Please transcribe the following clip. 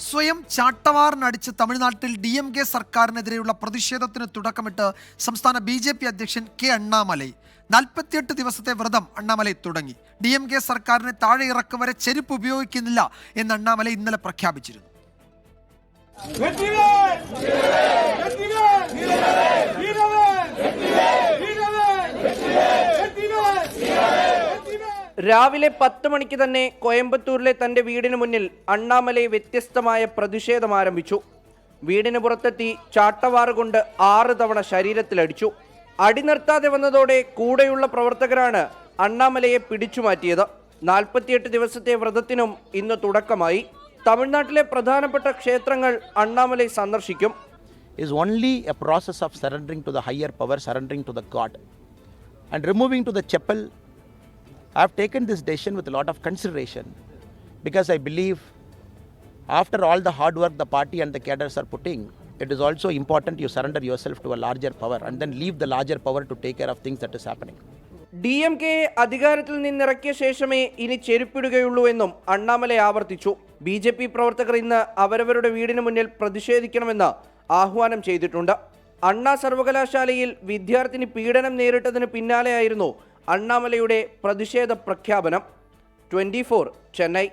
സ്വയം ചാട്ടവാറിനടിച്ച് തമിഴ്നാട്ടിൽ DMK സർക്കാരിനെതിരെയുള്ള പ്രതിഷേധത്തിന് തുടക്കമിട്ട് സംസ്ഥാന BJP അധ്യക്ഷൻ കെ അണ്ണാമലൈ 48 ദിവസത്തെ വ്രതം അണ്ണാമലൈ തുടങ്ങി. DMK സർക്കാരിനെ താഴെ ഇറക്കും വരെ ചെരുപ്പ് ഉപയോഗിക്കുന്നില്ല എന്ന് അണ്ണാമലൈ ഇന്നലെ പ്രഖ്യാപിച്ചിരുന്നു. രാവിലെ 10 മണിക്ക് തന്നെ കോയമ്പത്തൂരിലെ തന്റെ വീടിന് മുന്നിൽ അണ്ണാമലൈ വ്യത്യസ്തമായ പ്രതിഷേധം ആരംഭിച്ചു. വീടിന് പുറത്തെത്തി ചാട്ടവാറ് കൊണ്ട് 6 തവണ ശരീരത്തിലടിച്ചു. അടി നിർത്താതെ വന്നതോടെ കൂടെയുള്ള പ്രവർത്തകരാണ് അണ്ണാമലയെ പിടിച്ചുമാറ്റിയത്. 48 ദിവസത്തെ വ്രതത്തിനും ഇന്ന് തുടക്കമായി. തമിഴ്നാട്ടിലെ പ്രധാനപ്പെട്ട ക്ഷേത്രങ്ങൾ അണ്ണാമലൈ സന്ദർശിക്കും. is only a process of surrendering to the higher power, surrendering to the God. And removing to the chapel, I have taken this decision with a lot of consideration because I believe after all the hard work the party and the cadres are putting, it is also important you surrender yourself to a larger power and then leave the larger power to take care of things that is happening. DMK അധികാരത്തിൽ നിന്നിറക്കിയ ശേഷമേ ഇനി ചെരുപ്പിടുകയുള്ളൂ എന്നും അണ്ണാമലൈ ആവർത്തിച്ചു. BJP പ്രവർത്തകർ ഇന്ന് അവരവരുടെ വീടിന് മുന്നിൽ പ്രതിഷേധിക്കണമെന്ന് ആഹ്വാനം ചെയ്തിട്ടുണ്ട്. അണ്ണാ സർവകലാശാലയിൽ വിദ്യാർത്ഥിനി പീഡനം നേരിട്ടതിന് പിന്നാലെയായിരുന്നു അണ്ണാമലൈയുടെ പ്രതിഷേധ പ്രഖ്യാപനം. 24 ചെന്നൈ.